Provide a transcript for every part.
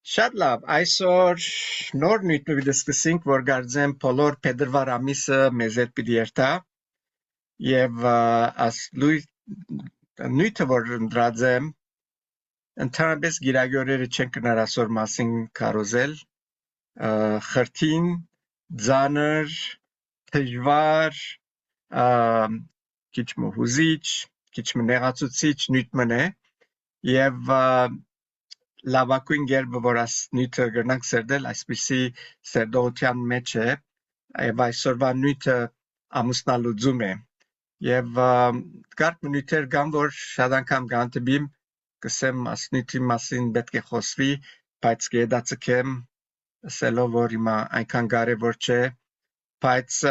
Շատ լավ, այսօր նոր նյութը կդիսկսենք, որ գարձեմ բոլոր փետրվար ամիսը մեզ հետ պիտի երթա եւ աս նյութը որ ընդրած եմ ընդհանրապես գիրագորերը չեն կնար այսօր մասին կարոզել խրթին, ձանր, դժվար, քիչ մոհուզիչ, քիչ նեղացուցիչ նյութ մնե եւ լավակույն գերբը որ աս նյութը գրնանք սերդել այսպիսի սերդողության մեջ է եւ այսօրվա նյութը ամուսնալուծում է եւ կարգ նյութեր կան որ շատ անգամ կանտբիմ կսեմ աս նյութի մասին պետք է խոսվի բայց կեդացկեմ ասելով որ հիմա այնքան կարեւոր չէ բայց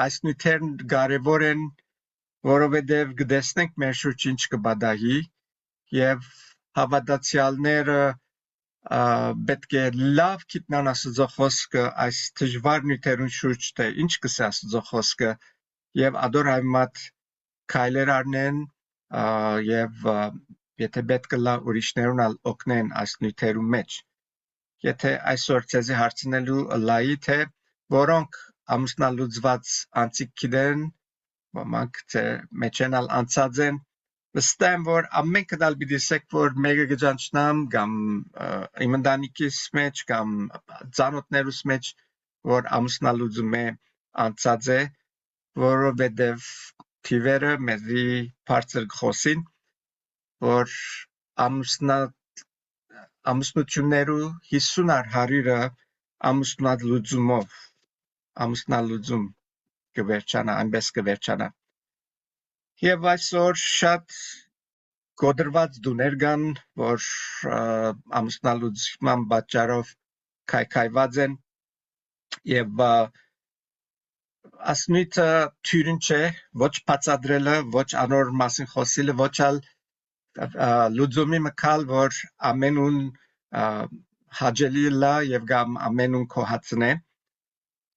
այս նյութերն կարեւոր են որովհետեւ կտեսնենք մեր շուրջ ինչ կբադահի եւ հավատացյալները պետք է լավ գիտնան Աստծո խոսքը այս դժվար նյութերուն շուրջ թե ինչ կսե Աստծո խոսքը եւ ադոր հայմատ քայլեր առնեն եւ եթե պետք է լա ուրիշներուն ալ օգնեն այս նյութերուն մեջ եթե այսօր ցեզի հարցնելու լայի թե որոնք ամուսնալուծված անցիկ գիտեն ոմանք թե մեջենալ անցած են վստահ որ ամեն կդալ բիդիսեք որ մեկը գճանչնամ կամ իմ ընտանիքիս մեջ կամ ծանոթներուս մեջ որ ամուսնալուծում է անցած է որովհետև թիվերը մեզի բարձր խոսին որ ամուսնություններու 50-100-ը ամուսնալուծում կվերջանա այնպես կվերջանա Եվ այսօր շատ կոդրված դուներ կան, որ ամուսնալուծման պատճառով քայքայված են եւ ասնույթը թյուրին չէ, ոչ բացադրելը, ոչ անոր մասին խոսելը, ոչ ալ լուծումի մկալ, որ ամենուն հաջելի լա եւ կամ ամենուն կոհացնե,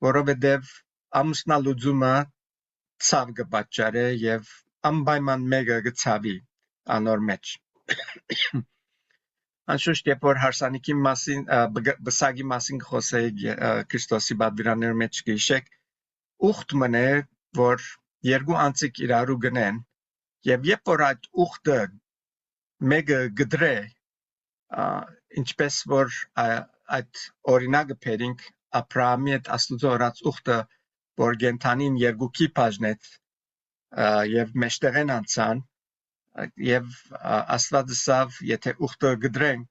որովհետեւ ամուսնալուծումը ցավ կպատճառե եւ անպայման մեկը գցավի անոր մեջ Անշուշտ երբ որ հարսանիքի մասին բսագի մասին խոսեի Քրիստոսի բادرաներու մեջ գիշեք ուխտ մնե որ երկու անցիկ իրարու գնեն եւ երբ որ այդ ուխտը մեկը գդրե ինչպես որ այդ օրինակը բերինք Աբրահամի հետ Աստուծո օրած ուխտը որ գենթանին երկուքի բաժնեց եւ մեջտեղեն անցան եւ Աստվածասավ եթե ուխտը գդրեն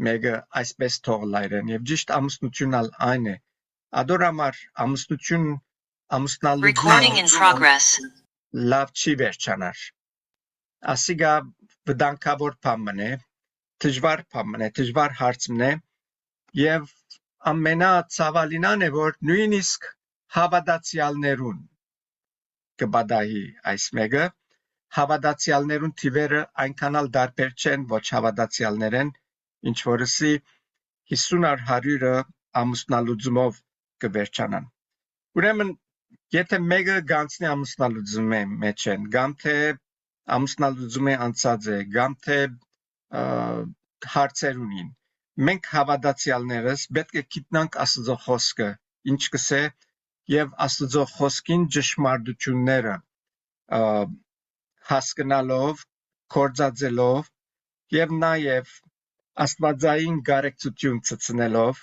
մեկը այսպես թող լայրեն եւ ճիշտ ամուսնությունալ այն է ադորամար ամուսնալուծումը լավ չի վերջանար ասիգա վտանգավոր բան է դժվար հարց մնե եւ ամենացավալինան է որ նույնիսկ հավատացյալներուն կբադահի այս մեկը հավատացյալներուն թիվերը այնքանալ դարբեր չեն ոչ հավատացյալներեն ինչ որսի 50-100-ը ամուսնալուծումով կվերջանան ուրեմն եթե մեկը գանցնի ամուսնալուծում է մեջ են կամ թե ամուսնալուծում է անցած է կամ թե հարցեր ունին մենք հավատացյալներս պետք է գիտնանք Աստծո խոսքը ինչ կսե եւ Աստծո խոսքին ճշմարտությունները հասկանալով, կործածելով եւ նաեւ աստվածային գարեկցություն ցցնելով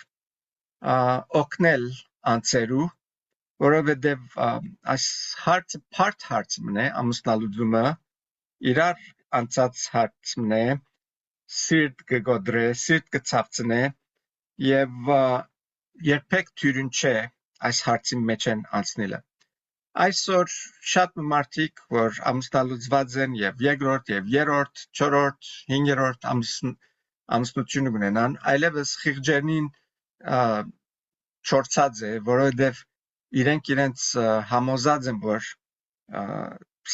օգնել անցերու որովհետեւ այս հարցը բարդ հարց մնե ամուսնալուծումը իրար անցած հարց մնե սիրտ կգոդրե սիրտ կցավցնե եւ երբեք թյուրին չէ այս հարցի մեջ են անցնելը Այսօր շատ մարդիկ, որ ամուսնալուծված են եւ երկրորդ եւ երրորդ, չորրորդ, հինգերորդ ամուսնություն ունենան, այլևս խիղճերին չորցած է, որովհետեւ իրենց համոզած են, որ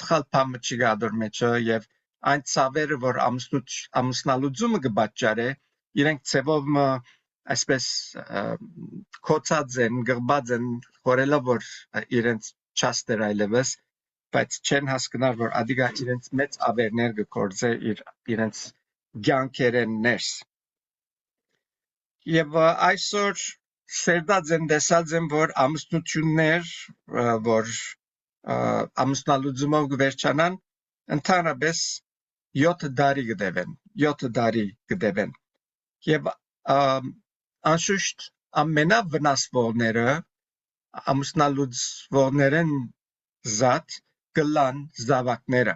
սխալ բան չի գադոր մեջը եւ այն ցավերը, որ ամուսնալուծումը կբաճարե, իրենք ցևով այսպես կոծած են, գղբած են, խորելով որ իրենց չաստեր այլևս, բայց չեն հասկնար, որ ադիգա իրենց մեծ ավերներ կգործե իրենց գյանքերեն ներս։ Եվ այսօր սերդած են դեսած են, որ ամուսնություններ, որ ամուսնալուծումով գվերջանան, ընդհանրապես 7 տարի գտևեն, 7 տարի գտևեն։ Եվ անշուշտ ամենավնասվողները ամուսնալուծվողներն զատ գլան զավակները։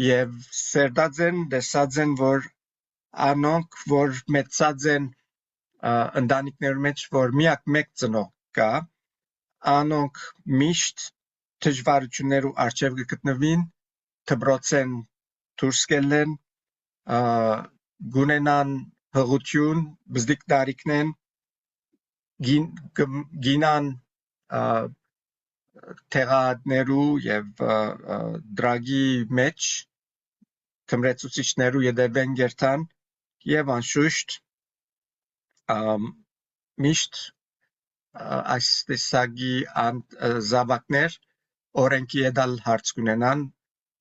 Եվ սերդած են դեսած են, որ անոնք, որ մեծած են ընտանիքների մեջ, որ միակ մեկ ծնող կա, անոնք միշտ դժվարություններու առջև կգտնվին, դպրոցեն դուրս կելեն, գունենան հղություն, բզդիկ տարիքնեն, գինան թեղատներու եւ դրագի մեջ, թմրեցուցիչներու յետևեն գերտան եւ անշուշտ միշտ այս տեսակի զավակներ օրենքի ետալ հարց կունենան,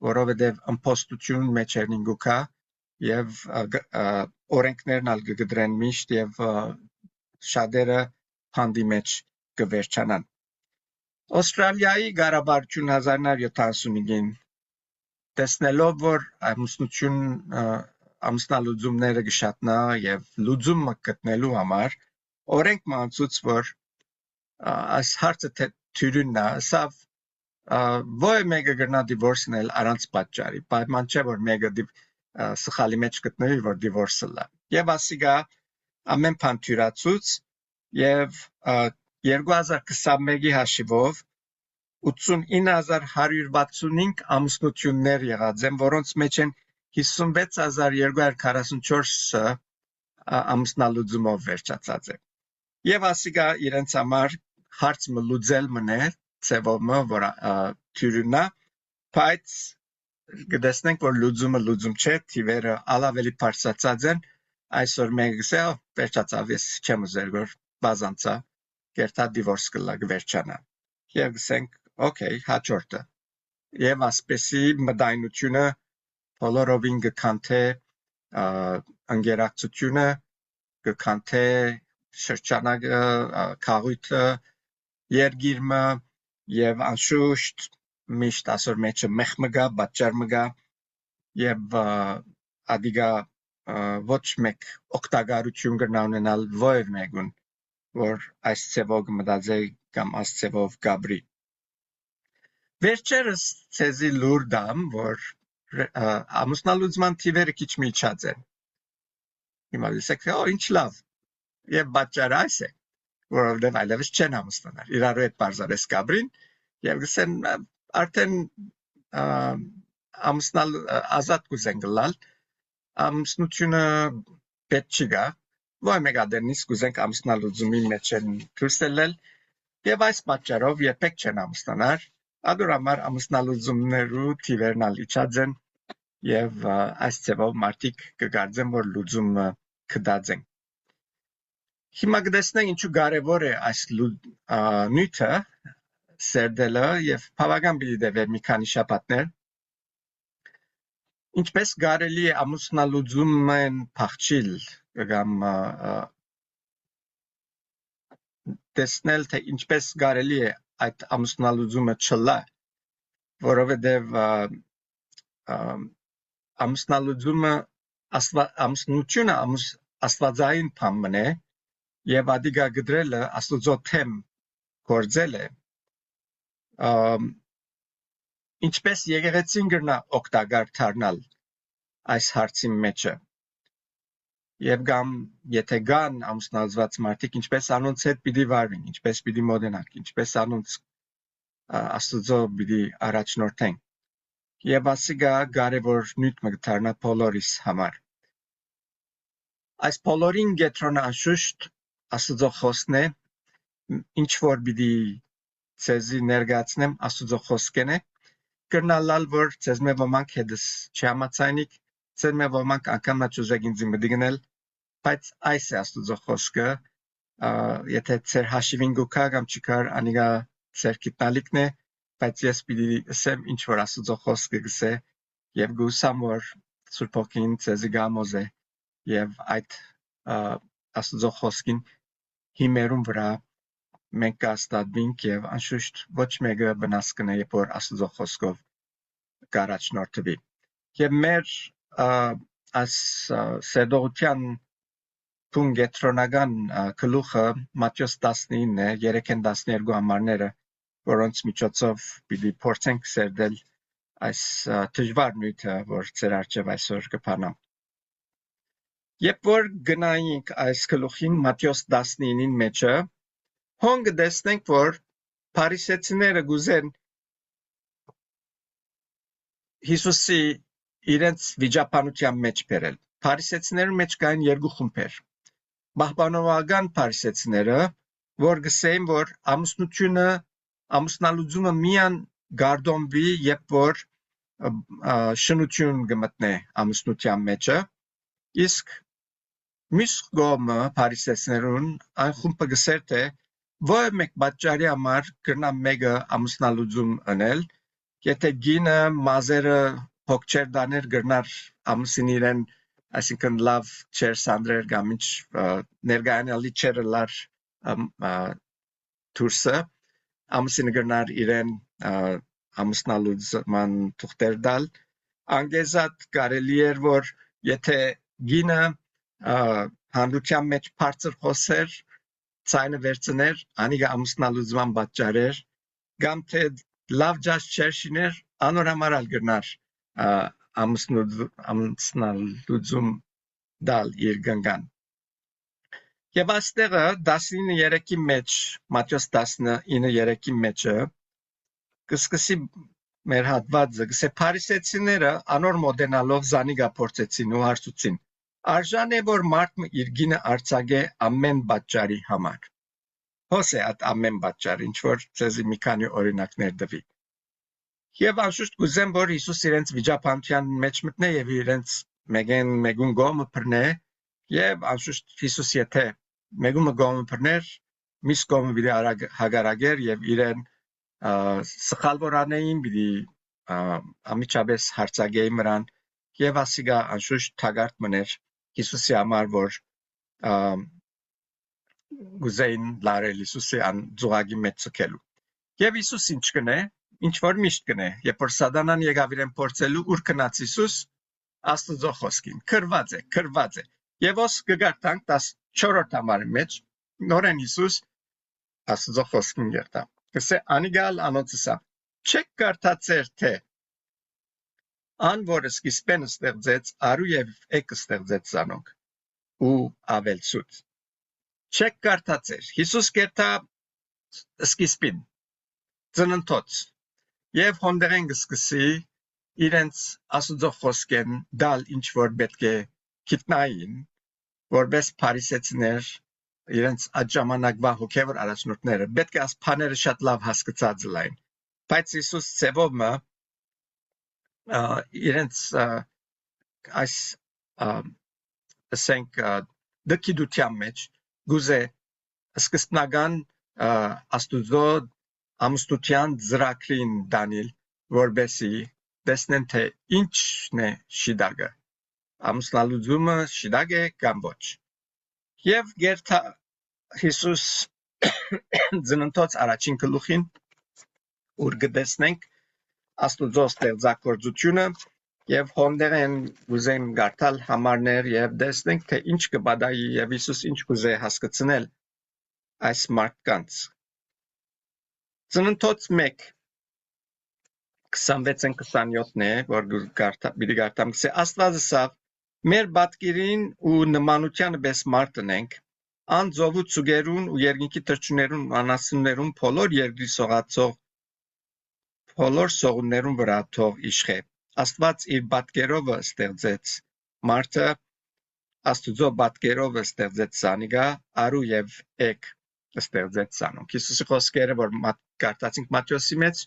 որովհետև ըմպոստություն մեջ են ինգուկա եւ օրենքներն ալ կգդրեն միշտ եւ շատերը փանդի մեջ կվերջանան։ Ավստրալիայի ղարաբարություն 1975-ին տեսնելով, որ ամուսնալուծումները գշատնա եւ լուծումը գտնելու համար օրենք մանցուց, որ այս հարցը թյուրինն է, սավ ո՞ր մեկը գնա դիվորսնել առանց պատճառի, պայման չէ, որ մեկը սխալի մեջ գտնվի, որ դիվորսը լա։ Եվ ասիգա ամեն բան թյուրացուց եւ 2021-ի հաշիվով 89165 ամուսնություններ եղած են, որոնց մեջ են 56244-ը ամուսնալուծումով վերջացած է։ Եվ ասիգա իրենց համար հարցը լուծել մնե, ծևոմը, որ թյուրինա, բայց կտեսնենք, որ լուծումը լուծում չէ, թիվերը ալավելի բարձրացած են, այսօր մենք գսե, վերջացավ, ես չեմ ուզեր, որ բազանցա, կերտա դիվորս կլա գվերջանա։ Եվ գսենք, օքեյ, հաջորդը։ Եվ ասպեսի մտայնությունը բոլորովին կքանթե ընկերակցությունը, կքանթե շրջանակը, քաղույթը, երգիրը եւ անշուշտ միշտ ասոր մեջը մեղմը գա, պատճառ մգա եւ ադիգա ոչ մեկ օգտագարություն կնանալ ովև մեկուն, որ այս ծևով մտածե կամ այս ծևով գաբրի։ Վերջերս ցեզի լուր դամ, որ ամուսնալուծման թիվերը քիչ միջած են։ Հիմա լսեք, ինչ լավ։ Եվ պատճառը այս է, որովհետև այլևս չեն ամուսնանալ։ Իրարու հետ բարձրես գաբրին եւ գսեն արդեն ամուսնալ ազատ կուզեն գլալ, ամուսնությունը պետք չի գա, ոչ մեկ ադենից կուզենք ամուսնալուծումի մեջ են դուրսելել եւ այս պատճառով երբեք չեն ամուսնանար, ադուրամար ամուսնալուծումներու թիվերն ալ իջած են եւ այս ծավալ մարդիկ կգարձեն, որ լուծումը կդած են։ Հիմա կտեսնենք ինչու կարևոր է այս նյութը սերդելը եւ բավական պիտի դեպի մի քանի շաբաթներ ինչպես կարելի է ամուսնալուծումն փախչիլ կամ տեսնել թե ինչպես կարելի է այդ ամուսնալուծումը չլա որովհետեւ ամուսնալուծումը ամուսնությունը աստվածային բան է եւ ադիգա գդրելը աստծո թեմ գործել է ինչպես եկեղեցին գրնա օգտակար դառնալ այս հարցի մեջը եւ կամ եթե կան ամուսնալուծված մարդիկ ինչպես անոնց հետ պիտի վարվին ինչպես պիտի մոդենանք ինչպես անոնց աստծո պիտի առաջնորդենք եւ ասիգա կարեւոր նյութ մը դառնա բոլորիս համար այս բոլորին գետրոնը անշուշտ աստծո խոսքն է ինչ որ պիտի ցեզի ներկայացնեմ աստծո խոսքն է կրնալալ որ ցեզ մե ոմանք հետս չհամացայնիկ ցեզ մե ոմանք անգամ չուզեք ինձ մտիգնել բայց այս է աստծո խոսքը եթե ցեր հաշիվին գուքա կամ չկար անիգա ցեր գիտնալիքն է բայց ես պիտի ասեմ ինչ որ աստծո խոսքը գսե եւ գուսամ որ սուրբ ոգին ցեզի գամոզե եւ այդ Աստծո խոսքին հիմերուն վրա մենք կհաստատվենք եւ անշուշտ ոչ մեկը վնաս կնե, երբ որ Աստծո խոսքով կառաջնորդվի։ Եվ մեր այս սեդողության Կենտրոնական գլուխը Մատթեոս 19 է, 3-12 համարները, որոնց միջոցով պիտի փորձենք սերդել այս դժվար նյութը, որ ձեր առջև այսօր կփանամ։ Երբ որ գնայինք այս գլուխին Մատթեոս 19-ին մեջը, հոն կտեսնենք, որ փարիսեցիները գուզեն Հիսուսի իրենց վիճապանության մեջ բերել։ Փարիսեցիների մեջ կային երկու խումբեր։ Պահպանողական փարիսեցիները, որ գսեին, որ ամուսնալուծումը միան գարդոնվի, երբ որ շնություն կմտնե ամուսնության մեջը, իսկ մյուս կողմը փարիսեցիներուն այն խումբը գսեր, թե ո՞ր մեկ պատճառի համար կրնա մեկը ամուսնալուծում անել, եթե գինը մազերը փոքր դաներ կրնար ամուսին իրեն այսինքն լավ չեր սանդրեր կամ ինչ ներգայանալի չեր լար դուրսը ամուսինը կրնար իրեն ամուսնալուծման թուղթեր դալ անգեզատ կարելի էր որ եթե գինը հանրության մեջ բարձր խոսեր ցայնը վերցներ անիգա ամուսնալուծման պատճառ էր կամ թե լավ ջազ չեր շիներ անորամարալ կրնար ամուսնալուծում դալ իր գնգան։ Եվ աստեղը 19:3-ի մեջ, Մատթեոս 19:3-ի մեջը, կսկսի մեր հատվածը, կսե փարիսեցիները անոր մոտենալով զանիգա փորձեցին ու հարցուցին, արժան է որ մարդը իր գինը արձակե ամեն պատճառի համար։ Հոս է այդ ամեն պատճառ, ինչ որ ցեզի մի քանի օրինակներ տվի։ Եվ անշուշտ կուզեմ, որ Հիսուս իրենց վիճապանության մեջ մտնե եւ իրենց մեկուն գոմը բռնե եւ անշուշտ Հիսուս եթե մեկումը գոմը բռներ, մյուս գոմը պիտի հագարագեր եւ իրեն սխալվորանեին պիտի ամիջապես հարցակեին մրան եւ ասիգա անշուշտ թագարտ մներ Հիսուսի համար, որ գուզեին լարել Հիսուսի ան ծուղակի մեջ ցկելու։ Եվ Հիսուս ինչ կնե, ինչ որ միշտ կնե, երբ որ սատանան եկավ իրեն փորձելու, ուր գնաց Հիսուս, Աստծո խոսքին, քրված է։ Եվ ոս կգարտանք 14-րդ համարի մեջ, նորեն Հիսուս Աստծո խոսքին գերտա։ Կսե անիգալ անոցսա։ Չեք կարդացեր թե ան որ սկիզբեն ստեղծեց արու եւ էկ ստեղծեց զանոնք ու ավելցուց։ Չեք կարդացեր։ Հիսուս գերտա սկիզբին ծննդոց եւ հոնդերեն կսկսի իրենց Աստծո խոսքեն դալ ինչ որ պետք է գիտնային որպես փարիսեցիներ իրենց այդ ժամանակվա հոգևոր առաջնորդները պետք է այս բաները շատ լավ հասկացած լայն բայց Հիսուս ծևոմը իրենց այս ասենք դկիդության մեջ գուզե սկզբնական Աստուծո ամուսնության ծրագրին դանիել որբեսի տեսնեն թե ինչն է շիդագը ամուսնալուծումը շիդագ է կամ ոչ եւ գերտա Հիսուս ծննդոց առաջին գլուխին ուր գտեսնենք Աստուծո ստեղծագործությունը եւ հոնդերեն ուզեն գարտալ համարներ եւ տեսնենք թե ինչ կբադայի եւ Հիսուս ինչ կուզե հասկացնել այս մարդկանց Ծննդոց 1 26-27-ն է որ պիտի գարտամ գսե Աստվածը սավ մեր պատկերին ու նմանությանը պես մարդն ենք ան ծովու ծուգերուն ու երկինքի թրջուներուն ու անասուններուն բոլոր երկրի սողացող բոլոր սողուններուն վրա թող իշխե Աստված իր պատկերովը ստեղծեց մարդը Աստուծո պատկերովը ստեղծեց զանիգա արու եւ էկ ստեղծեց զանոնք Հիսուսի խոսքերը որ գարտացինք Մատթեոսի մեջ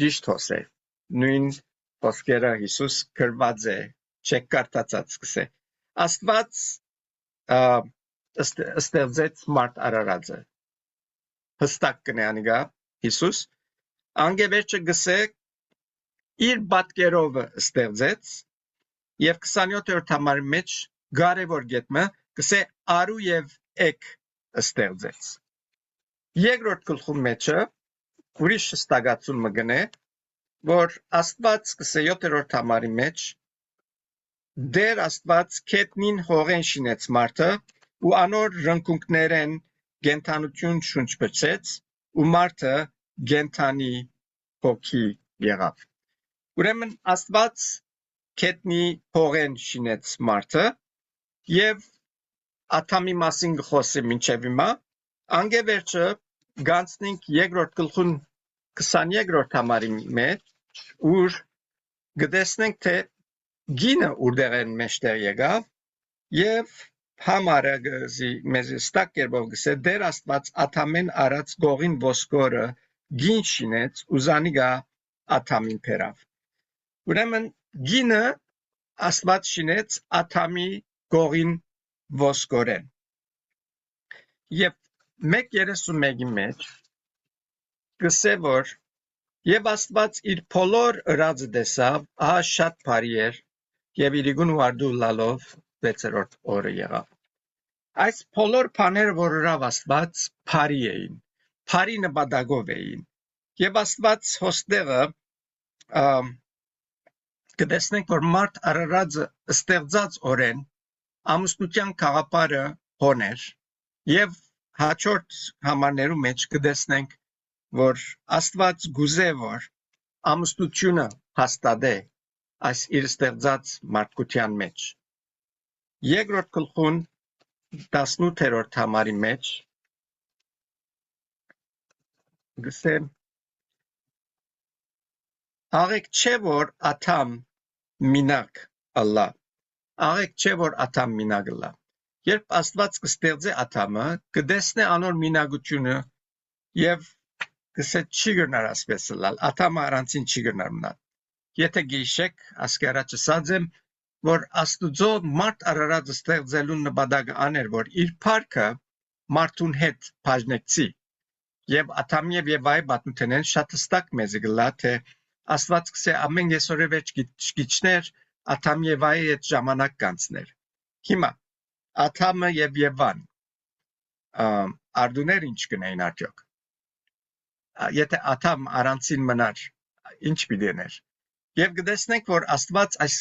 ճիշտ հոս է նույն խոսքերը Հիսուս գրված է չեք գարտացած սկսե Աստված ստեղծեց մարդ արարածը հստակ կնե անիգա Հիսուս անգևերջը գսե իր պատկերովը ստեղծեց եւ 27-րդ համարի մեջ կարևոր գետմը գսե արու եւ էկ ստեղծեց։ Երկրորդ գլխում մեջը ուրիշ հստակացում մգնե, որ Աստված 7-րդ համարի մեջ Դեր Աստված քետնին հողեն շինեց մարդը ու անոր ռնկունքներեն գենթանություն շունչ բցեց ու մարդը գենթանի հոգի եղավ։ Ուրեմն Աստված քետնի հողեն շինեց մարդը եւ Աթամի մասին գխոսի մինչև հիմա անգևերջը գանցնենք երկրորդ գլխուն 22-րդ համարի մեջ ուր գտեսնենք թե գինը ուրդեղեն մեջտեղ եկավ եւ համարը գզի մեզ ստակ կերպով գսե դեր Աստված Աթամեն արած գողին ոսկորը գին շինեց ու զանիգա Աթամին փերավ։ Ուրեմն գինը Աստված շինեց Աթամի գողին ոսկորեն։ Եվ 1:31-ի մեջ գսե որ եւ Աստված իր բոլոր ըրածը տեսավ, ահա շատ բարի էր եւ իր գուն վարդու լալով 6-րդ օրը եղավ։ Այս բոլոր բաները որ ըրավ Աստված բարի էին, բարի նպատակով էին եւ Աստված հոստեղը կտեսնենք որ մարդ արարածը ստեղծած օրեն ամուսնության խաղապարը հոներ եւ հաջորդ համարներու մեջ կտեսնենք որ Աստված գուզե որ ամուսնությունը հաստատե այս իր ստեղծած մարդկության մեջ։ Երկրորդ գլխուն 18-րդ համարի մեջ գսե աղեք չէ որ Աթամ մինակ ըլլա աղեք չէ որ Աթամ մինակ ըլլա երբ Աստված կստեղծե Աթամը կտեսնե անոր մինագությունը եւ գսե չի գնար ասպես լալ Աթամը առանցին չի գնար մնալ եթե գիշեք ասկի առաջ ասած եմ որ Աստուծո մարդ արարած ստեղծելու նպատակը աներ որ իր փառքը մարդուն հետ բաժնեցի եւ Աթամի եւ Եվայի պատմությունեն շատ հստակ մեզ գլա թե Աստված կսե ամեն այսօրը վերջ գիչներ Աթամի Եվայի հետ ժամանակ կանցներ հիմա Աթամը եւ Եվան արդուներ ինչ կնեին արդյոք եթե Աթամ առանցին մնար ինչ պիտեներ եւ գտեսնենք որ Աստված այս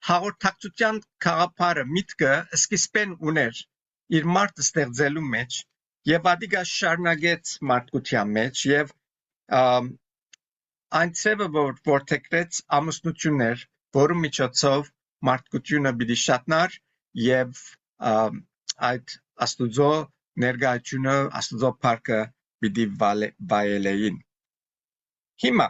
հաղորդակցության խաղապարը միտքը սկիզբեն ուներ իր մարդ ստեղծելու մեջ եւ ադիգա շարունակեց մարդկության մեջ եւ այն ցևը որ թեկրեց ամուսնություններ որու միջոցով մարդկությունը պիտի շատնար եւ այդ Աստուծո ներկայությունը Աստուծո փառքը պիտի վայելեին հիմա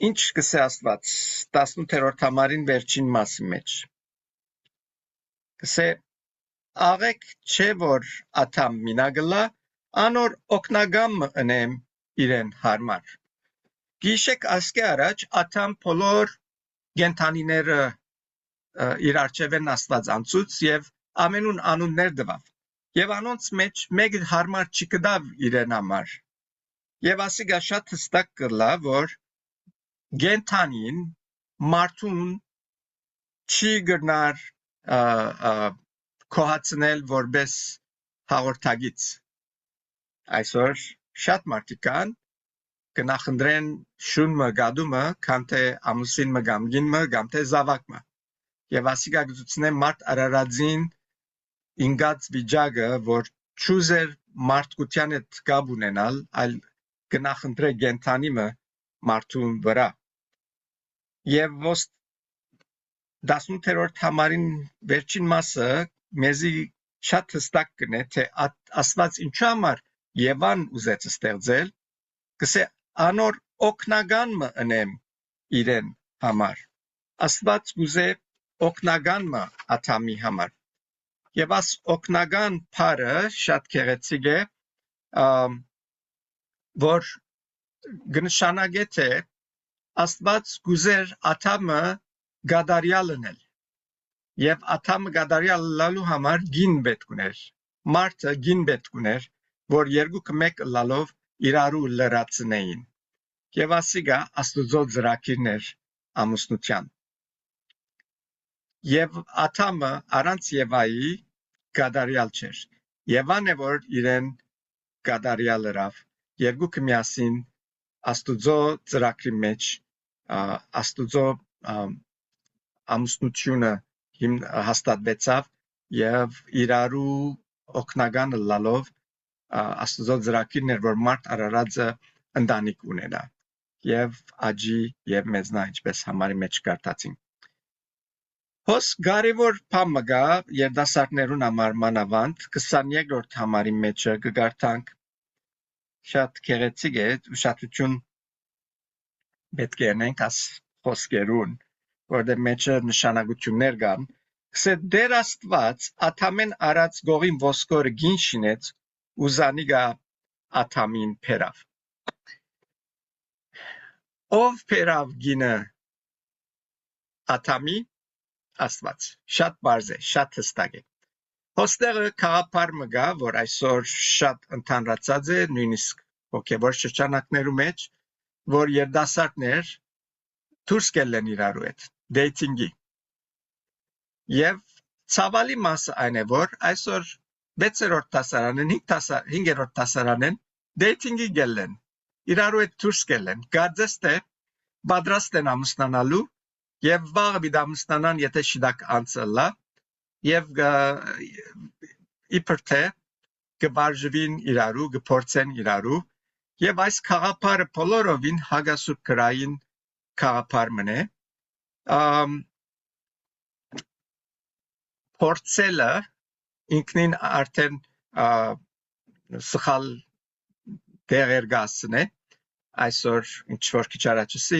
ինչ կսե Աստված 18-րդ համարին վերջին մասի մեջ կսե աղեք չէ որ Աթամ մինագլա անոր օկնագամը ընեմ իրեն հարմար գիշեք ասկե առաջ Աթամ բոլոր գենթանիները իր արջևեն Աստված անցուց եւ ամենուն անուններ տվավ եւ անոնց մեջ մեկ հարմար չկդավ իրեն համար եւ ասիգա շատ հստակ կլա որ գենթանին մարդուն չի գնար կոհացնել որպես հաղորդագից այսօր շատ մարդիկ կան կնախնդրեն շունմը գադումը քան թե ամուսինը կամ գինը կամ թե զավակը եւ ասիգա գծուցնե մարդ արարածին ինգած վիճակը որ ճուզեր մարդկության հետ կապ ունենալ այլ կնախնդրե գենթանիմը մարդուն վրա եւ ոս 18-րդ համարին վերջին մասը մեզի շատ հստակ կնե թե Աստված ինչու համար Եվան ուզեց ստեղծել կսե անոր օկնագանը ընեմ իրեն համար Աստված ուզե օկնագանը Աթամի համար եւ աս օկնագան փարը շատ քեղեցիկ է որ գնշանագե թե Աստված գուզեր Աթամը գադարյալ լնել եւ Աթամը գադարյալ լալու համար գին պետք ուներ մարդը գին պետք ուներ որ երկուքը մեկ լալով իրարու լրացնեին եւ ասիգա Աստուծո ծրագիրներ ամուսնության Եվ աթամը առանց Եվայի կատարյալ չէր։ Եվան է որ իրեն կատարյալ ըրավ։ Երկուքը միասին Աստուծո ծրագրի մեջ Աստուծո ամուսնությունը հաստատվեցավ եւ իրարու օգնական լալով Աստուծո ծրագիրն էր որ մարդ արարածը ընտանիք ունենա եւ աճի եւ մեծնա ինչպես համարի մեջ կարտացին Հոս կարևոր բան կա երդասարտներուն համար մանավանդ 22-րդ համարի մեջ կգարտանք շատ քեղեցիկ է ուշադրություն պետք է ունենք աս խոսքերուն որտեղ մեջը նշանակություններ կան Կսե դեր Աստված աթամեն արած գողին ոսկորը գին շինեց ու զանիգա աթամին փերավ Ով փերավ գինը աթամի Աստված շատ բարձ է շատ հստակ է Հոստեղը քաղաքապար մգա որ այսօր շատ ընդհանրացած է նույնիսկ հոգևոր շրջանակներու մեջ որ երդասարտներ դուրս կելեն իրարու հետ դեյթինգի Եվ ցավալի մասը այն է որ այսօր 6-րդ դասարանեն 5-րդ դասարանեն դեյթինգի գելեն իրարու հետ դուրս կելեն գարձես թե պատրաստ են ամուսնանալու եւ վաղը պիտի ամուսնանան եթե շիդակ անցլա եւ իբր թե կբարժվին իրարու կփորձեն իրարու եւ այս խաղապարը բոլորովին հագասուր գրային խաղապար մնե փորձելը ինքնին արդեն սխալ դեղեր գասն է այսօր ինչ որ քիչ առաջի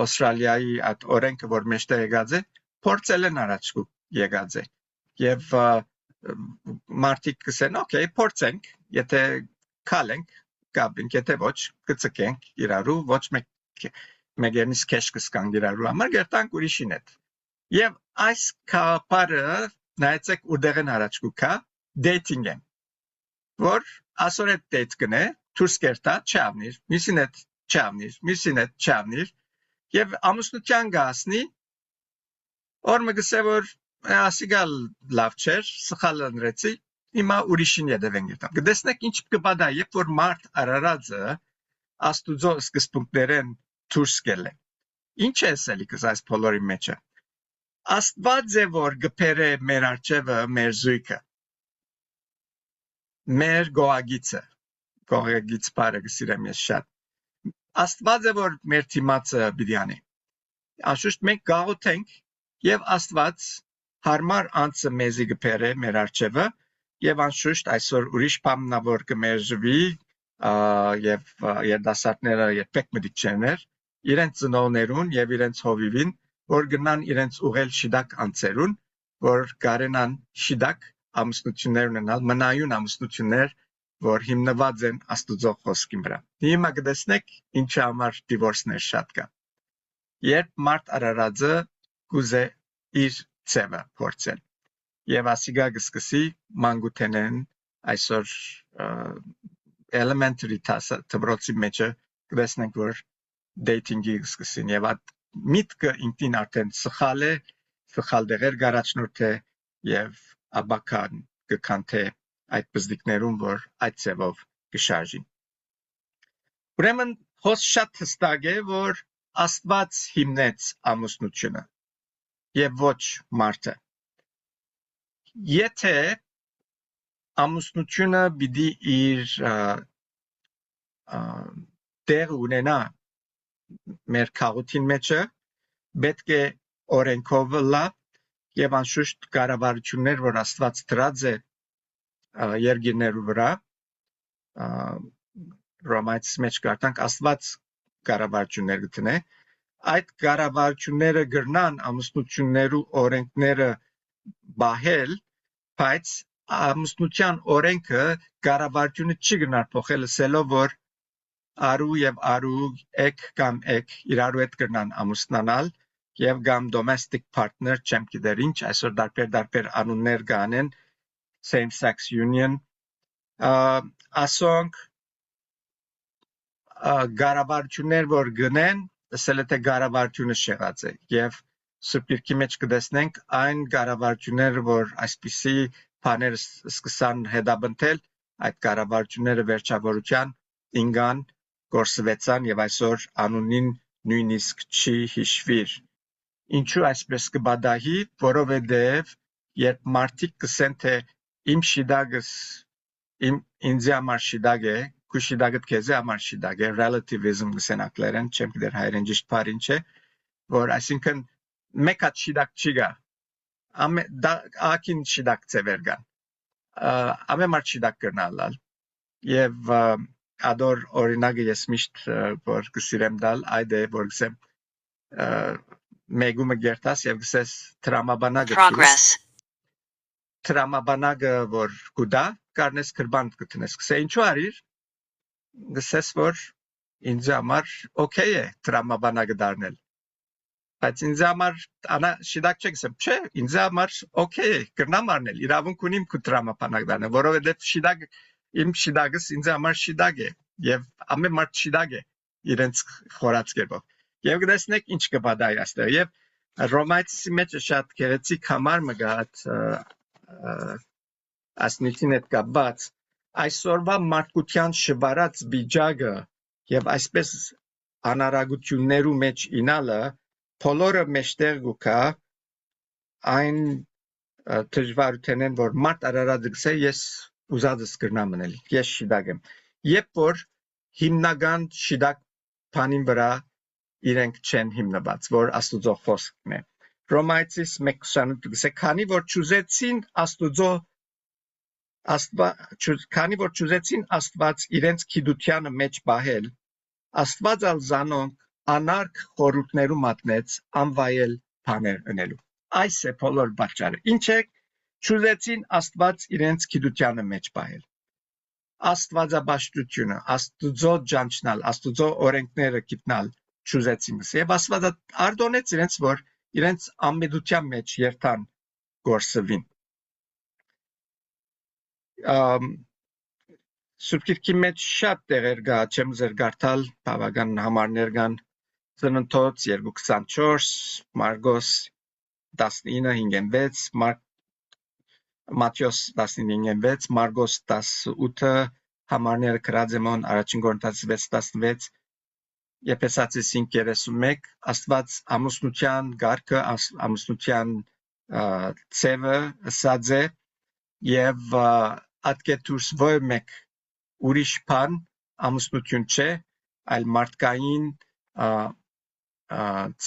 Australiայի այդ օրենքը որ մեջտեղ եկած է փորձել են առաջ եկած է եւ մարդիկ կսեն օքեյ փորձենք եթե քալենք գաբինք եթե ոչ կծկենք իրարու ոչ մեկերնից քեշ կսկանք իրարու համար գերտանք ուրիշին հետ եւ այս խաղապարը նայեցեք ուդեղեն առաջ կա dating են որ ասոր հետ date կնե դուրս կերտա չավնիր միսին հետ չավնիր միսին հետ չավնիր եւ ամուսնության գասնի օրը գսե որ ասիգալ լավ չէր սխալ ընրեցի հիմա ուրիշին յետևեն գտամ կտեսնեք ինչ կպատա երբ որ մարդ արարածը աստուծո սկզբունքներեն դուրս կելը ինչ է ասելիքս այս բոլորի մեջը Աստված է որ գբերը մեր արջևը մեր զույգը մեր գողագից բարը գսիրեմ ես շատ Աստված է որ մեր թիմացը պիտի անի Անշուշտ մենք գաղութենք եւ Աստված հարմար անձը մեզի գբերը մեր արջևը եւ անշուշտ այսօր ուրիշ բամնա որ կմերժվի եւ երդասարտները երբեք մտիչներ իրենց ծնողներուն եւ իրենց հովիվին որ գնան իրենց ուղել շիդակ անցերուն որ կարենան շիդակ ամուսնություններ ունենալ մնայուն ամուսնություններ որ հիմնված են աստուծո խոսքի վրա հիմա կտեսնեք ինչ համար դիվորսներ շատ կա երբ մարդ արարածը գուզե իր ծևը փորձել եւ ասիգա գսկսի մանգութենեն այսօր elementary դպրոցի մեջը կտեսնենք որ dating-ի սկսին եւ այդ միտքը ինքնին արդեն սխալ է սխալ դեղեր գարաչնորդ է եւ աբական կքանթե այդ բզդիկներուն որ այդ ծևով կշարժին ուրեմն հոս շատ հստակ է որ Աստված հիմնեց ամուսնությունը եւ ոչ մարդը եթե ամուսնությունը պիտի իր տեղ ունենա մեր քաղաքին մեջը պետք է օրենքով լա եւ անշուշտ կառավարություններ որ Աստված դրած է երկիրներու վրա Ռոմայից մեջ կարտանք Աստված կառավարություններ գտնե այդ կառավարությունները գրնան ամուսնություններու օրենքները բահել բայց ամուսնության օրենքը կառավարությունը չի գնար փոխել ասելով որ արու եւ արու ek կամ ek իրարու հետ կրնան ամուսնանալ եւ կամ domestic partner չեմ գիտեր ինչ այսօր դարբեր անուններ կանեն same sex union ասոնք կառավարություններ որ գնեն ասել թե կառավարությունը շեղած է եւ Սուրբ մեջ կտեսնենք այն կառավարությունները, որ այսպիսի բաներ սկսան հետապնդել, այդ կառավարությունները վերջավորության ինգան, գործվեցան եւ այսօր անունին նույնիսկ չի հիշվիր։ Ինչու այսպես կբադահի, որովհետեւ երբ մարդիկ կսեն թե իմ շիդագս ինձ համար շիդագ է, քու շիդագդ քեզ համար շիդագ է, relativism գսեն ակլերեն, չեմ գիտեր հայերեն ճիշտ բառին չէ, որ այսինքն մեկ հատ շիդակ չի գա, ակին շիդակ ծևերգան, ամեն մարդ շիդակ կրնալալ, եւ ադոր օրինակը ես միշտ որ կսիրեմ դալ, այդ է, որ գսեմ մեգումը գերտաս եւ գսես տրամաբանագը Progress. Տրամաբանագը որ գուդա, կարնես կրբան կտնես, գսե ինչու արիր, գսես որ ինձ համար օքեյ է տրամաբանագը դարնել, բայց ինձ համար անա շիդակ չէ գսեմ, չէ, ինձ համար օքեյ է, կրնամ արնել, իրավունք ունիմ քու տրամաբանագ դարնել, որովհետեւ շիդակ իմ շիդագս ինձ համար շիդագ է եւ ամեն մարդ շիդագ է իրենց խորած կերպով եւ գտեսնեք ինչ կբադայի այստեղ եւ ռոմայցի մեջ շատ գեղեցիկ համար մգած ասնիքին հետ կապված այսօրվա մարդկության շվարած վիճակը եւ այսպես անարագություններու մեջ ինալը բոլորը մեջտեղ գուկա այն դժվարութենեն որ մարդ արարածը ես ուզածս կրնամ մնել ես շիդակ եմ երբ որ հիմնական շիդակ բանին վրա իրենք չեն հիմնված որ աստուծո խոսքն է ռոմայցիս 1:28 գսե քանի որ ճուզեցին քանի որ ճուզեցին աստված իրենց քիդությանը մեջ բահել աստված ալ զանոնք անարգ խորհուրդներու մատնեց անվայել բաներ ընելու այս է բոլոր պատճառը ինչ է ճուզեցին աստված իրենց քիդությանը մեջ բահել աստվածաբաշխությունը աստուծո ջանչնալ աստուծո օրենքները գիտնալ ճուզեցին եւ աստվածը արդոնեց իրենց որ իրենց ամբեդության մեջ երթան գործվին Սուրբ մեջ շատ տեղեր կա չեմ զեր գարտալ բավական համարներ կան ծննդոց 2:24 Մարգոս 19:5 Մատթեոս 19:6 Մարգոս 18 համարները կրածեմոն առաջին Կորինթացիս 6:16 Եփեսացիս 5:31 Աստված ամուսնության գարկը ամուսնության ծևը ասած է եւ ատկետուրս ոչ մեկ ուրիշ բան ամուսնություն չէ այլ մարդկային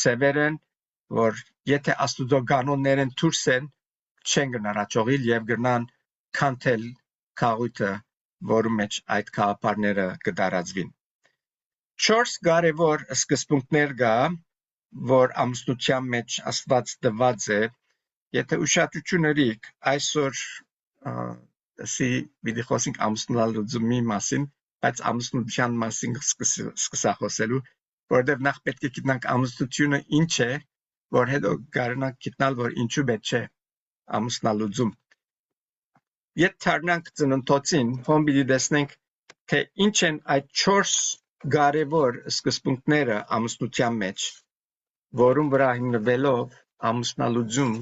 ծևերն որ եթե աստուծո կանոններն դուրս են չեն գնարաճողիլ եւ գնան քանթել քաղուտը որու մեջ այդ քաղաքարները կդարածվին 4 կարևոր սկզբունքներ կա որ ամուսնության մեջ աստված տված է եթե ուշադրություն ունեք այսօր սի մի խոսենք ամուսնալուծումի մասին բայց ամուսնության մասին սկսա խոսելու որովհետև նախ պետք է գիտնանք ամուսնությունը ինչ է որ հետո կարողանանք գիտնալ որ ինչու պետք է ամուսնալուծում Եթե դառնանք ծննդոցին հոմ պիտի տեսնենք թե ինչ են այդ 4 կարևոր սկզբունքները ամուսնության մեջ որում վրա հիմնվելով ամուսնալուծում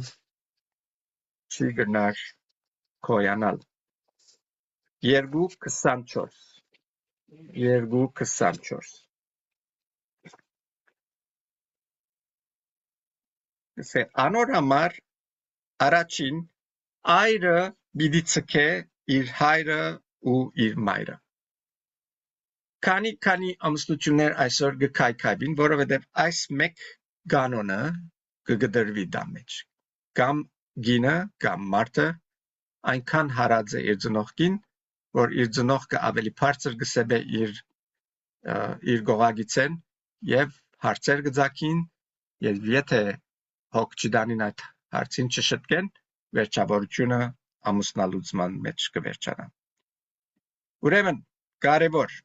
չի գնար կոյանալ 2:24 Սե անոր համար առաջին այրը պիտի ցկե իր հայրը ու իր մայրը Քանի ամուսնություններ այսօր գկայքայվին որովհետև այս մեկ կանոնը կգդրվի դա մեջ կամ գինը կամ մարդը այնքան հարած է իր ծնողքին որ իր ծնողքը ավելի բարձր գսեբե իր գողագիցեն եւ հարցեր գծակին եւ եթե հոգ չդանին այդ հարցին չշտկեն վերջավորությունը ամուսնալուծման մեջ կվերջանա Ուրեմն կարևոր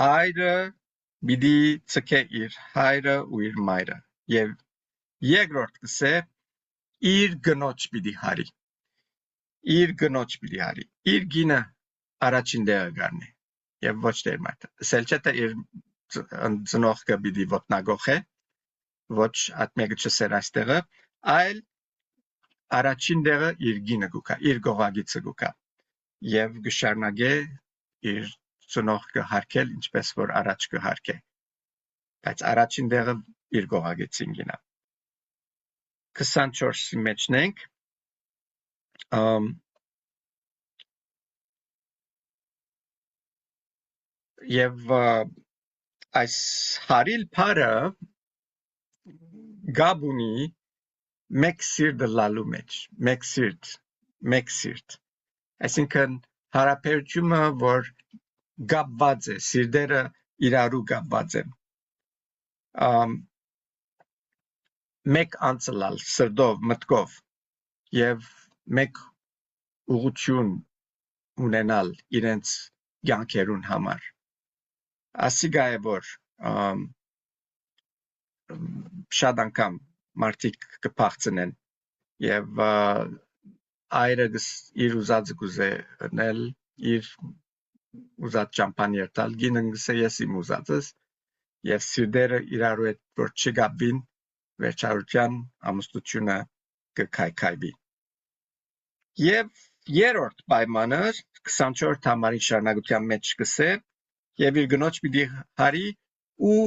Այրը պիտի ցկե իր հայրը ու իր մայրը եւ երկրորդ կսե իր գնոջ պիտի հարի իր գինը առաջին դեղը գարնի եւ ոչ դեր մայթը սել չէ թե իր ծնողքը պիտի ոտնագողե ոչ այդ մեկը չսեր այստեղը, այլ առաջին դերը իր գինը գուկա, իր գողագիցը գուկա, և գշարնագե իր ծնող կհարկել, ինչպես որ առաջ կհարկե, բայց առաջին դերը իր գողագիցին գինա։ 24-ի մեջն ենք, և այս հարիլ պարը գաբ ունի մեկ սիրտ լալու մեջ, մեկ սիրտ, այսինքն հարաբերությունը, որ գաբված է, սիրտերը իրարու գաբված են, մեկ անցլալ, սրտով, մտքով, և մեկ ուղղություն ունենալ իրենց կյանքերուն համար։ Ասիգա է, որ շատ անգամ մարդիկ կփախցնեն և այրը իր ուզածը կուզե ընել, իր ուզած ճամփան երթալ, գինը գսե ես իմ ուզածս, և սիրտերը իրարու հետ որ չգաբին, վերջարության ամուսնությունը կքայքայվի։ Եվ երրորդ պայմանը 24 համարի շարունակության մեջ կսե, և իր գնոջ պիտի հարի ու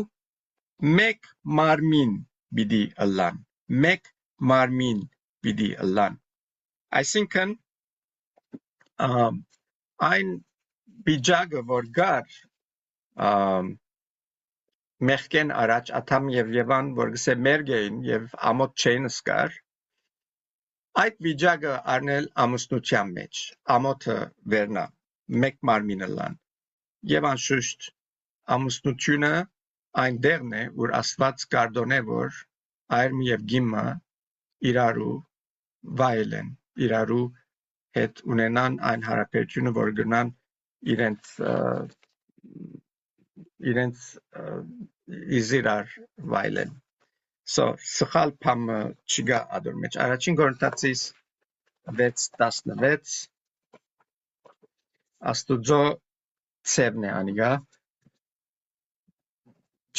մեկ մարմին պիտի ըլլան, մեկ մարմին պիտի ըլլան։ Այսինքն այն վիճակը, որ գար մեղքեն առաջ Ադամ և Եվան, որ գսե մերկ էին և ամոթ չէին զգար, այդ վիճակը առնել ամուսնության մեջ, ամոթը վերնա, մեկ մարմին ըլլան, և անշուշտ ամուսնությունը այն դեղն է, որ Աստված կարդոն է, որ այրմը և գիմը իրարու վայելեն, իրարու հետ ունենան այն հարաբերությունը, որ գնան իրենց իզիրար վայելեն։ Սխալ պամը չգա ադոր մեջ։ Առաջին Կորինթացիս 6:16 Աստուծո ցևն է անիգա։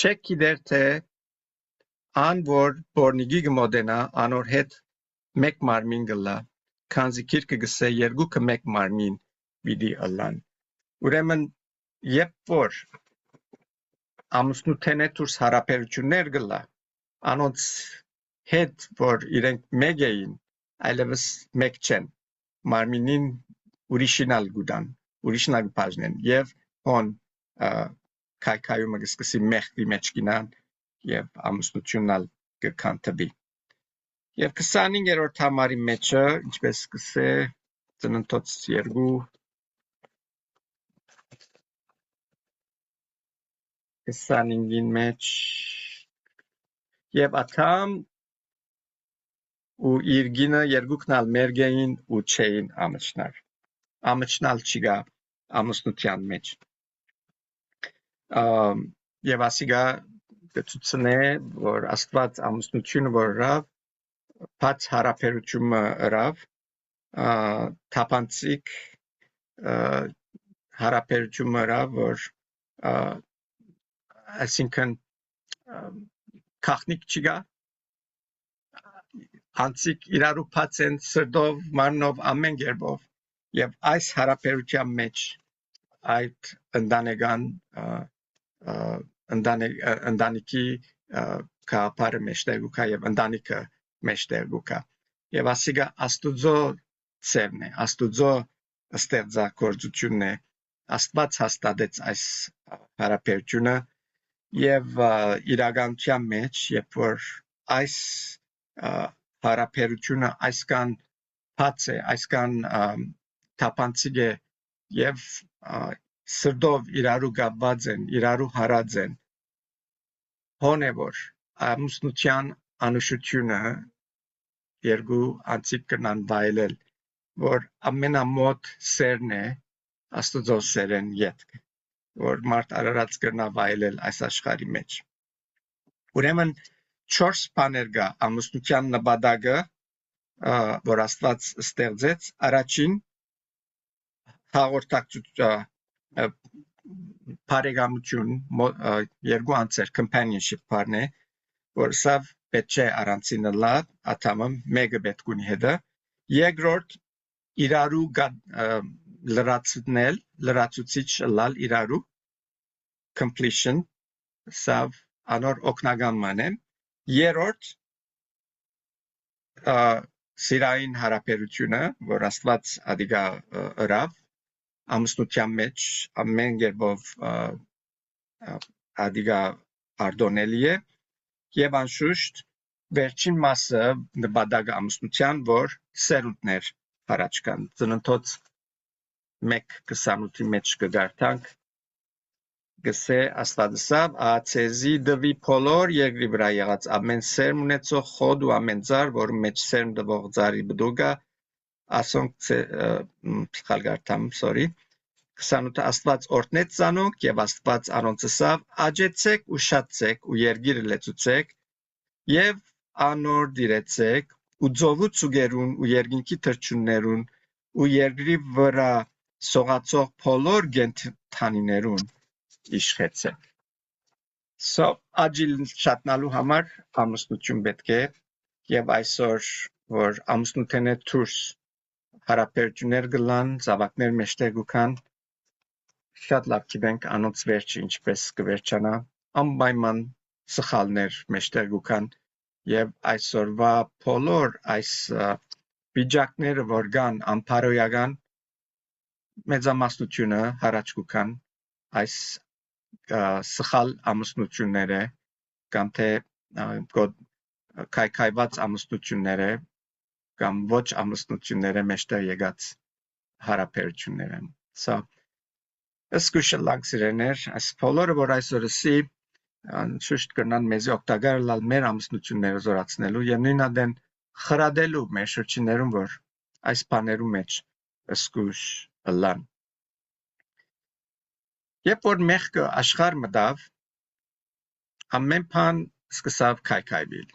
Չեք գիտեր թե ան որ բորնիգի գմոդենա անոր հետ մեկ մարմին գլա, քանզի գիրքը գսե երկուքը մեկ մարմին պիտի ըլլան։ Ուրեմն երբ որ ամուսնութեն հետ դուրս հարաբերություններ գլա, անոնց հետ որ իրենք մեկ էին, այլևս մեկ չեն, մարմինին ուրիշինալ գուտան, ուրիշինալ բաժնեն, և հոն քայքայումը կսկսի մեղքի մեջ գինան, և ամուսնությունն կքանթվի։ Եվ 25-րդ համարի մեջը, ինչպես կսե Ծննդոց 2 25-ին մեջ, և Ադամ ու իր գինը երկուքնալ մերկ էին ու չէին ամչնար։ Ամչնալ չգա ամուսնության մեջ։ Եվ ասիգա կցուցնե, որ Աստված ամուսնությունը որ ըրավ, բաց հարաբերությունը ըրավ, թափանցիկ հարաբերությունը ըրավ, որ այսինքն քաղնիկ չգա, անցիկ իրարու բաց են սրտով, մարմնով, ամեն կերպով, և այս հարաբերության մեջ այդ ընտանիքի գաղափարը մեջտեղ գուկա և ընտանիքը մեջտեղ գուկա։ Եվ ասիգա Աստուծո ցևն է, Աստուծո ստեղծագործությունն է, Աստված հաստատեց այս հարաբերությունը, և իրականության մեջ, երբ որ այս հարաբերությունը այսքան բաց է, այսքան թափանցիկ է, և սրտով իրարու կապված են, իրարու հարած են, հոն է որ ամուսնության անուշությունը երկու անցիկ կնան վայելել, որ ամենամոտ սերն է Աստուծո սերեն ետք, որ մարդ արարած կրնա վայելել այս աշխարհի մեջ։ Ուրեմն 4 բաներ կա ամուսնության նպատակը, որ Աստված ստեղծեց, առաջին հաղորդակցություն, բարեկամություն, երկու անձեր companionship բառն է, որ սա պետք է առանցինը լա, ատամը մեկը պետք ունի հետը։ Երկրորդ իրարու լրացնել, լրացուցիչ լալ իրարու completion, սավ անոր օգնական մանեն։ Երրորդ սիրային հարաբերությունը, որ Աստված ադիգա ըրավ, ամուսնության մեջ ամեն կերպով ադիգա արդոնելի է, եւ անշուշտ վերջին մասը նպատակ ամուսնության, որ սերունդներ առաջ կան։ Ծննդոց 1:28-ի մեջ կգարտանք, գսե Աստվածասավ ացեզի դվի փոլոր երկրի վրա եղած ամեն սերմ ունեցող խոդ ու ամեն ծառ, որ մեջ սերմ դվող ծառի բդուգա, ասոնք խալգարտամ, sorry, 28 Աստված օրտնեց ծանոք եւ Աստված անոնցսավ աջեցեք ու շատցեք ու երգիրը լեցուցեք եւ անոր դիրեցեք ու ծովու ծուգերուն ու երգինքի թրջուններուն ու երկրի վրա սողացող փոլոր գենթանիներուն իշխեցեք։ So աջիլ շատնալու համար ամուսնություն պետք է եւ այսօր որ ամուսնութենը դուրս հարաբերություններ գլան, զավակներ մեջտեղ գուքան շատ լավ գիտենք անոնց վերջը ինչպես կվերջանա, անպայման սխալներ մեջտեղ գուքան եւ այսօրվա բոլոր այս վիճակները որ կան անփարոյական մեծամասնությունը հարաճ գուքան այս սխալ ամուսնությունները կամ թե քայքայված ամուսնությունները կամ ոչ ամուսնությունները մեջտեղ եկած հարաբերությունները։ So Escuchallang սիրեներ, այս բոլորը որ այսօր էսի անշուշտ կնան մեզ օգտակար լալ մեր ամուսնությունները զորացնելու եւ նույնադեն խրադելու մեր շրջիներում որ այս բաներու մեջ escuch լան։ Երբ որ մեղքը աշխարհ մտավ, ամեն բան սկսավ քայքայվել։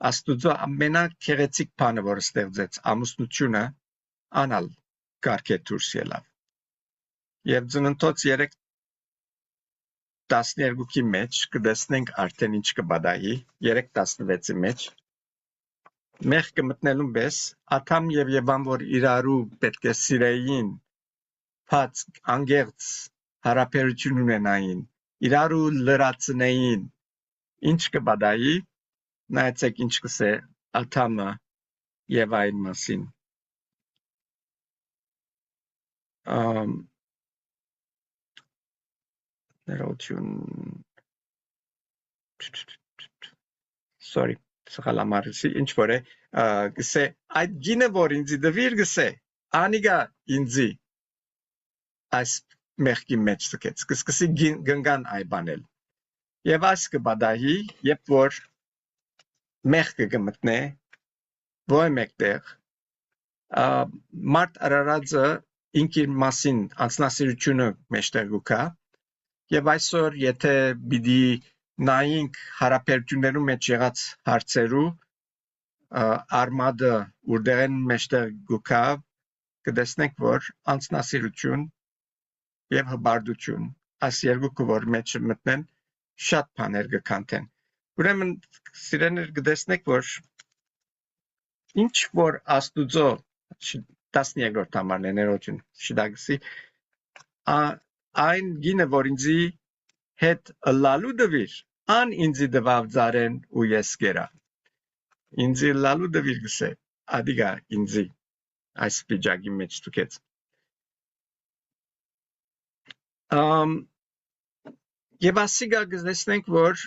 Աստուծո ամենագեղեցիկ բանը որ ստեղծեց ամուսնությունը անալ կարգե դուրս ելավ։ Եվ ծննդոց 3:12-ի մեջ կտեսնենք արդեն ինչ կբադայի 3:16-ի մեջ մեղքը մտնելուն պես Ադամ եւ Եվան որ իրարու պետք է սիրեին, բաց անգերց հարաբերություն ունենային, իրարու լրացնեին, ինչ կբադայի, նայեցեք ինչ կսե Ադամը Եվային մասին։ Sorry, սխալամարսի ինչ որ է, գսե այդ գինը որ ինձի դվիր գսե, անիգա ինձի այս մեղքի մեջ սկեց, կսկսի գնգան այ բանել։ Եվ այս կբադահի, երբ որ մեղքը կմտնե, ոչ մեկտեղ, մարդ արարածը ինքիր մասին անձնասիրությունը մեջտեղ գուքա, եւ այսօր եթե պիտի նայենք հարաբերություններու մեջ եղած հարցերու, արմադը ուրդեղեն մեջտեղ գուքա, կտեսնենք որ անձնասիրություն եւ հբարդություն այս երկուքը որ մեջ մտնեն շատ բաներ կքանթեն։ Ուրեմն սիրեներ կտեսնեք որ ինչ որ Աստուծո 12-րդ համարն է ներողություն շիդագսի այն գինը որ ինձի հետ լալու դվիր ան ինձի դվավ ծարեն ու ես գերա ինձի լալու դվիր գսե ադիգա ինձի այս վիճակի մեջ ցուկեց եւ ասիգա գտեսնենք որ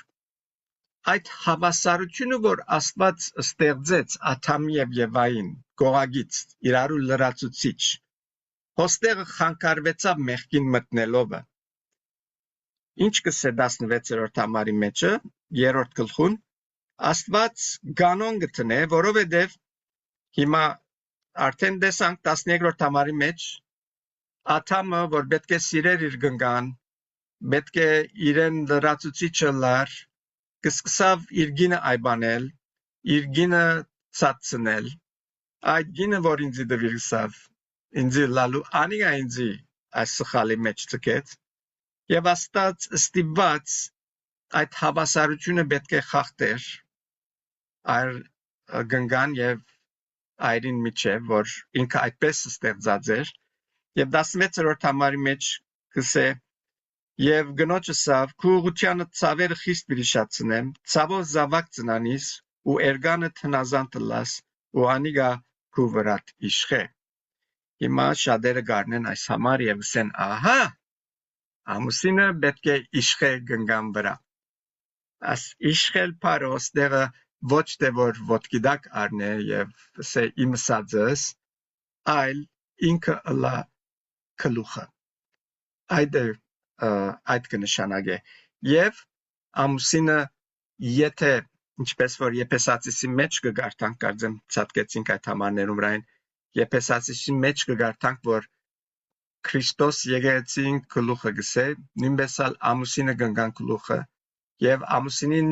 այդ հավասարությունը որ Աստված ստեղծեց Ադամ եւ Եվային գողագից իրարու լրացուցիչ հոստեղը խանգարվեցավ մեղքին մտնելով ինչ կսե 16-րդ համարի մեջը երրորդ գլխուն Աստված կանոն գտնե որովհետեւ հիմա արդեն տեսանք 13-րդ համարի մեջ Ադամը որ պետք է սիրեր իր գնգան պետք է իրեն լրացուցիչը լար կսկսավ իր գինը այբանել, իր գինը ծածնել, այդ գինը, որ ինձի դվիրսավ, ինձի լալու անիգա ինձի այս սխալի մեջ ծկեց, եւ աստած ստիպված այդ հավասարությունը պետք է խախտեր, այր գնգան եւ այրին միջև, որ ինքը այդպես ստեղծած էր, եւ 16-րդ համարի մեջ կսե եւ գնոջը սավ քու ուղղությանը ծավերը խիստ վիրիշացնեմ, ծավով զավակ ծնանիս ու էրգանը տնազան տլաս ու անիգա քու վրատ իշխե։ Հիմա շատերը գարնեն այս համար եւ ասեն, ահա, ամուսինը պետք է իշխե գնգան վրա։ As իշխել պարոս դեղը ոչ թե որ ոտքի դակ առնե եւ սե իմսածս, այլ ինքը ըլա կլուխը։ Այդ կնշանակե։ Եվ ամուսինը եթե ինչպես որ Եփեսացիի մեջ կգարտանք կարծեմ ցածկեցինք այդ համարներում ռայն Եփեսացիի մեջ կգարտանք որ Քրիստոս եկեղեցին գլուխը գսե նույնպես ալ ամուսինը գնգան գլուխը եւ ամուսինին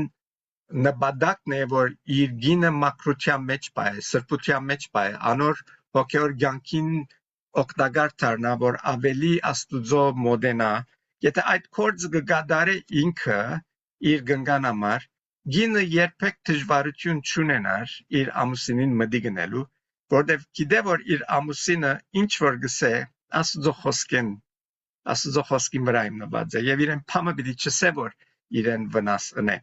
նպատակն է որ իր գինը մակրության մեջ բայ սրբության մեջ բայ անոր հոգեոր ցանկին օգտակար դառնա որ ավելի աստուծո մոդենա եթե այդ կորձը կգադարե ինքը իր գնգան համար գինը երբեք դժվարություն չունենար իր ամուսինին մտի գնելու որտեվ գիտե որ իր ամուսինը ինչ որ գսե աստուծո խոսքին վրա հիմնված է եւ իրեն փամը պիտի չսե որ իրեն վնաս ընե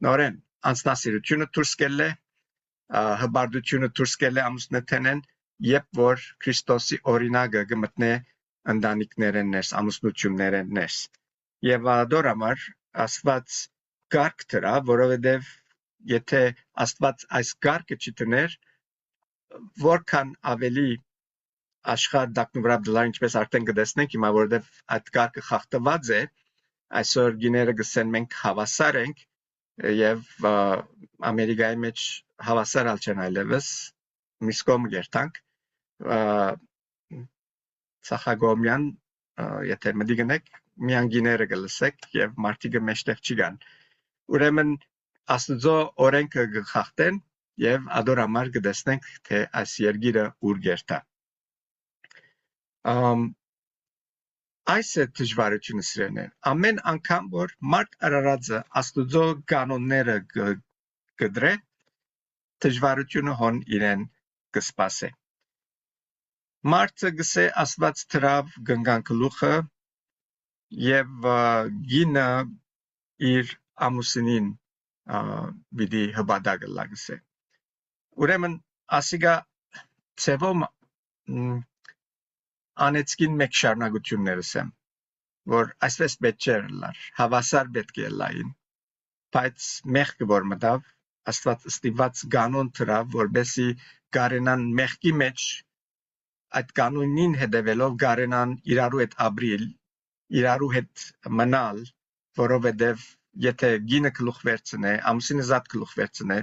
նորեն անձնասիրությունը դուրս կելե հբարդությունը դուրս կելե ամուսնութենեն երբ որ Քրիստոսի օրինակը գմտնե ընտանիքներեն ներս ամուսնություններեն ներս եւ ադոր համար Աստված կարգ դրա որովհետեւ եթե Աստված այս կարգը չտներ որքան ավելի աշխարհ դակնվրապ դլար ինչպես արդեն կտեսնենք հիմա որովհետև այդ կարգը խախտված է այսօր գիները գսեն մենք հավասար ենք եւ Ամերիկայի մեջ հավասար ալչեն այլևս միսկոմ գերտանք Սախագոմյան եթե մտի գնեք միան գիները գլսեք եւ մարտիկը մեջտեղ չի գան ուրեմն աստուծո օրենքը գխախտեն եւ ադոր համար կտեսնենք թե այս երգիրը ուր գերտա այս է դժվարությունը սրեն է ամեն անգամ որ մարդ արարածը աստուծո կանոնները կդրե դժվարությունը հոն իրեն կսպասե մարդը գսե աստված դրավ գնգան գլուխը եւ գինը իր ամուսինին պիտի հբադակը լագսե ուրեմն ասիգա ծևոմ անեցքին մեկ շարունակություններս եմ, որ այսպես պետք չէ լար, հավասար պետք է լային, բայց մեղքը որ մտավ, աստված ստիված կանոն դրավ, որբեսի գարենան մեղքի մեջ այդ կանոնին հետևելով գարենան իրարու հետ ապրիլ, իրարու հետ մնալ, որովհետև եթե գինը գլուխ վերցնե, ամուսինը զատ գլուխ վերցնե,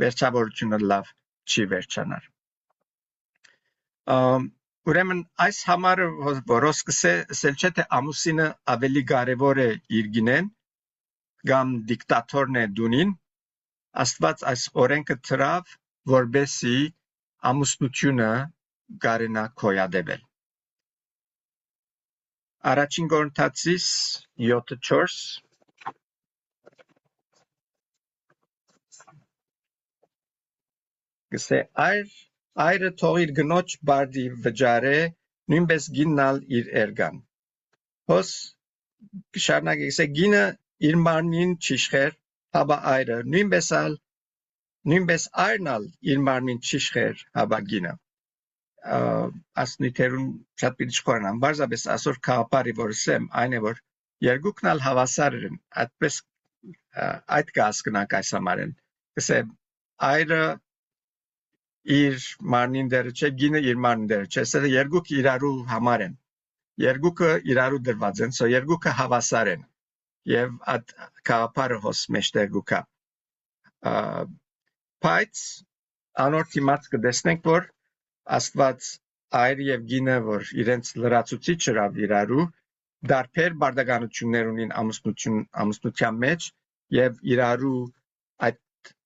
վերջավորությունը լավ չի վերջանար։ Ուրեմն այս համարը որոս կսե սել չէ թե ամուսինը ավելի կարևոր է իր գինեն կամ դիկտատորն է դունին աստված այս օրենքը դրավ որբեսի ամուսնությունը կարենա կոյադեվել Առաջին Կորինթացիս 7:4 կսե Այրը թող իր գնոջ բարդի վճարե, նույնպես գիննալ իր էրգան։ Հոս շարնակ եսե գինը իր մարմին չիշխեր, հաբա այրը, նույնպես այրնալ իր մարմին չիշխեր, հաբա գինը։ Ասնիթերուն շատ պիտի չխորնամ, բարձաբես ասոր կաղապարի որ սեմ, այն է որ երկուքնալ հավասար են, այդպես այդ կասկնանք այս համարեն։ Կսե այրը իր մարմին դերը չէ, գինը իր մարմին դերը չէ, սա երկուք իրարու համար են, երկուքը իրարու դրված են, սո երկուքը հավասար են, և այդ կաղապարը հոս մեջտեղ գուկա։ Բայց անոր թիմած կտեսնենք, որ աստված այր և գինը, որ իրենց լրացուցի չրավ իրարու, դարբեր բարդականություններ ունին ամուսնության մեջ և իրարու այդ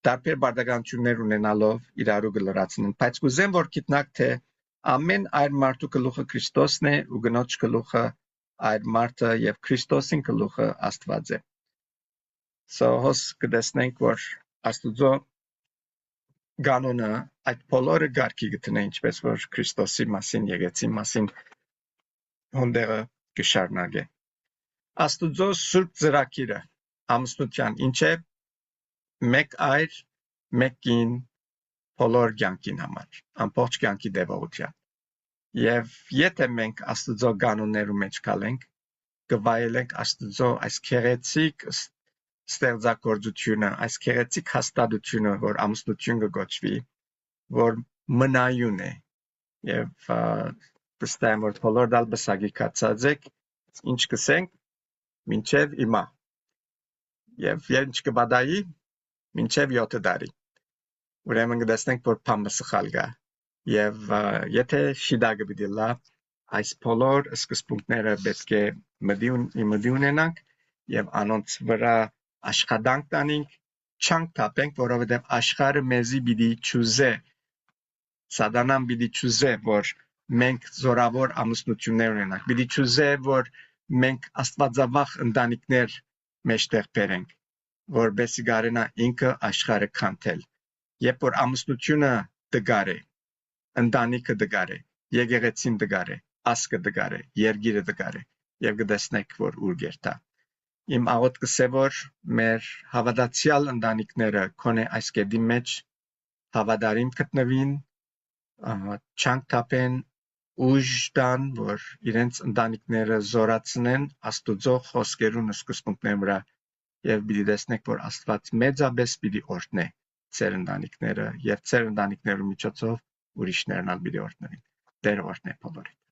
դարբեր բարդականություններ ունենալով իրարու գլրացնեն։ Բայց կուզեմ, որ գիտնաք, թե ամեն այր մարդու գլուխը Քրիստոսն է ու գնոջ գլուխը այր մարդը և Քրիստոսին գլուխը Աստված է։ Հոս կտեսնենք, որ Աստուծո կանոնը այդ բոլորը գարկի գտնե ինչպես որ Քրիստոսի մասին, եկեցի մասին հոնդերը կշարնագե։ Աստուծո սուրբ ծրագիրը ամուսնության ինչ է մեկ այր, մեկ կին, բոլոր կյանքին համար, ամբողջ կյանքի տևողության։ Եվ եթե մենք Աստուծո կանոններու մեջ գալենք, կվայելենք Աստուծո այս քերեցիկ ստեղծագործությունը, այս քերեցիկ հաստատությունը, որ ամուսնություն կգոչվի, որ մնայուն է։ Եվ վստահ եմ, որ բոլոր դալ բսակի կացած եք, ինչ կսենք, մինչև հիմա։ Եվ ինչ կբադայի, մինչև 7 տարի։ Ուրեմն կտեսնենք, որ բամը սխալ գա։ Եվ եթե շիդագը պիտի լա, այս բոլոր սկզբունքները պետք է մտի ունենանք եւ անոնց վրա աշխատանք տանենք, չանք թափենք, որովհետեւ աշխարհը մեզի պիտի ճուզե, սատանան պիտի ճուզե, որ մենք զորավոր ամուսնություններ ունենանք, պիտի ճուզե, որ մենք աստվածավախ ընտանիքներ մեջտեղ բերենք, որբեսի գարենա ինքը աշխարհը քանթել։ Երբ որ ամուսնությունը դգար է, ընտանիքը դգար է, եկեղեցին դգար է, ասկը դգար է, երգիրը դգար է, եւ կտեսնեք, որ ուր գերտա։ Իմ աղոթքս է, որ մեր հավատացյալ ընտանիքները քոնե այս կետի մեջ հավատարիմ գտնվին, չանք թափեն, ուժ տան, որ իրենց ընտանիքները զորացնեն Աստուծո խոսքերուն սկզբունքներն վրա եւ պիտի տեսնեք, որ Աստված մեծապես պիտի օրհնե ձեր ընտանիքները եւ ձեր ընտանիքներու միջոցով ուրիշներն ալ պիտի օրհնվին։ Տեր օրհնե բոլորին։